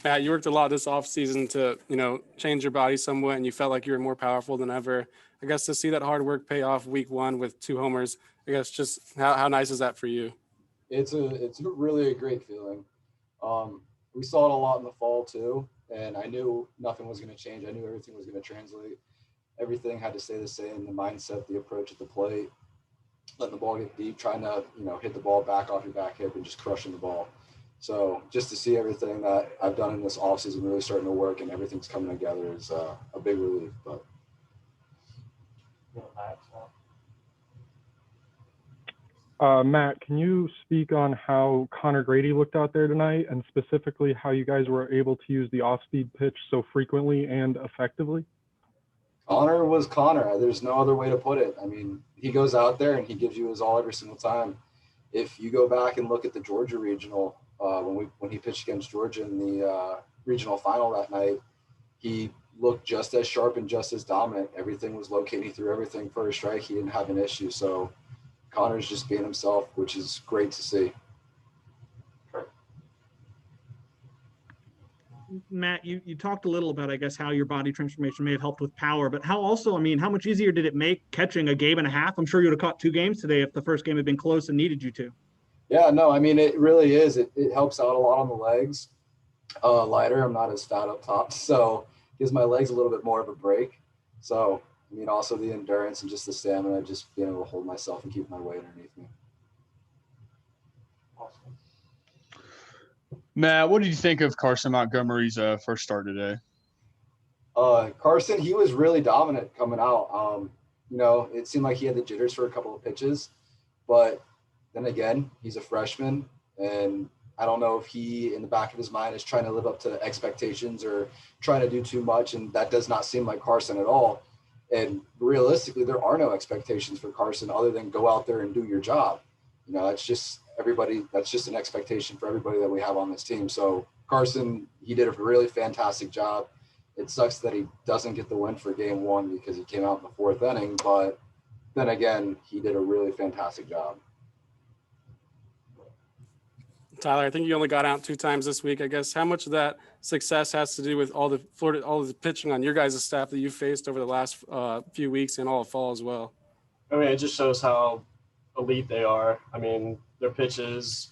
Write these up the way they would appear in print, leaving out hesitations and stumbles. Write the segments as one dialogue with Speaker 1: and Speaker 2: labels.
Speaker 1: Matt, you worked a lot this offseason to, change your body somewhat, and you felt like you were more powerful than ever. I guess to see that hard work pay off week one with 2 homers, I guess just how nice is that for you?
Speaker 2: It's really a great feeling. We saw it a lot in the fall too, and I knew nothing was going to change. I knew everything was going to translate. Everything had to stay the same, the mindset, the approach at the plate, letting the ball get deep, trying to, hit the ball back off your back hip and just crushing the ball. So just to see everything that I've done in this offseason really starting to work and everything's coming together is a big relief. But
Speaker 3: Matt, can you speak on how Connor Grady looked out there tonight, and specifically how you guys were able to use the off-speed pitch so frequently and effectively?
Speaker 2: Connor was Connor. There's no other way to put it. I mean, he goes out there and he gives you his all every single time. If you go back and look at the Georgia regional, when he pitched against Georgia in the regional final that night, he looked just as sharp and just as dominant. Everything was located. He threw everything for a strike. He didn't have an issue. So Connor's just being himself, which is great to see.
Speaker 4: Matt, you talked a little about, I guess, how your body transformation may have helped with power, but how much easier did it make catching a game and a half? I'm sure you would have caught 2 games today if the first game had been close and needed you to.
Speaker 2: Yeah, no, I mean, it really is. It helps out a lot on the legs. Lighter, I'm not as fat up top, so gives my legs a little bit more of a break. So, I mean, also the endurance and just the stamina, just being able to hold myself and keep my weight underneath me.
Speaker 5: Awesome. Matt, what did you think of Carson Montgomery's first start today?
Speaker 2: Carson, he was really dominant coming out. It seemed like he had the jitters for a couple of pitches, but then again, he's a freshman, and I don't know if he, in the back of his mind, is trying to live up to expectations or trying to do too much, and that does not seem like Carson at all. And realistically, there are no expectations for Carson other than go out there and do your job. That's just everybody. That's just an expectation for everybody that we have on this team. So Carson, he did a really fantastic job. It sucks that he doesn't get the win for game 1 because he came out in the 4th inning, but then again, he did a really fantastic job.
Speaker 1: Tyler, I think you only got out 2 times this week. I guess how much of that success has to do with all the pitching on your guys' staff that you faced over the last few weeks and all of fall as well?
Speaker 6: I mean, it just shows how elite they are. I mean, their pitches,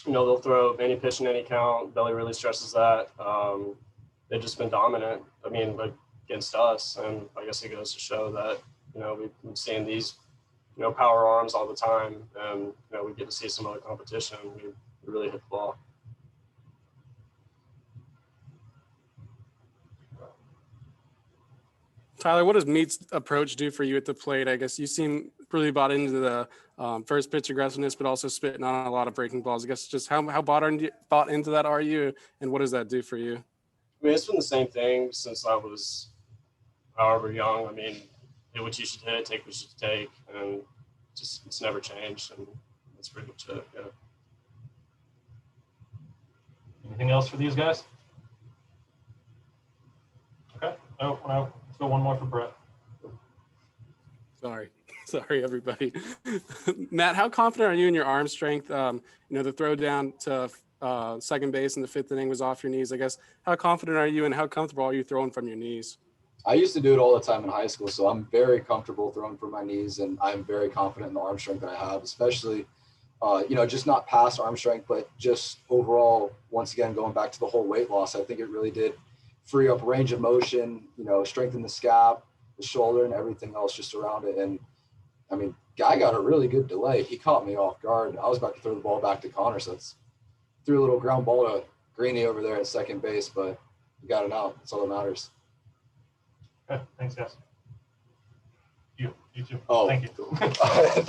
Speaker 6: they'll throw any pitch in any count. Belly really stresses that. They've just been dominant. I mean, against us, and I guess it goes to show that we've been seeing these power arms all the time, and we get to see some other competition. We really hit the ball.
Speaker 1: Tyler, what does Mead's approach do for you at the plate? I guess you seem really bought into the first pitch aggressiveness, but also spitting on a lot of breaking balls. I guess just how bought into that are you, and what does that do for you?
Speaker 6: I mean, it's been the same thing since I was however young. I mean, hit what you should hit, take what you should take, and just it's never changed, and that's pretty much it. Yeah.
Speaker 7: Anything else for these guys? Okay. No. Let's go one more for Brett.
Speaker 1: Sorry, everybody. Matt, how confident are you in your arm strength? The throw down to second base in the 5th inning was off your knees. I guess how confident are you, and how comfortable are you throwing from your knees?
Speaker 2: I used to do it all the time in high school, so I'm very comfortable throwing from my knees, and I'm very confident in the arm strength that I have, especially just not past arm strength, but just overall, once again, going back to the whole weight loss, I think it really did free up range of motion, strengthen the scap, the shoulder, and everything else just around it. And I mean, guy got a really good delay. He caught me off guard. I was about to throw the ball back to Connor, so threw a little ground ball to Greeny over there at second base, but we got it out. That's all that matters.
Speaker 7: Okay, thanks, guys. You too.
Speaker 2: Oh,
Speaker 7: thank you.
Speaker 2: Cool.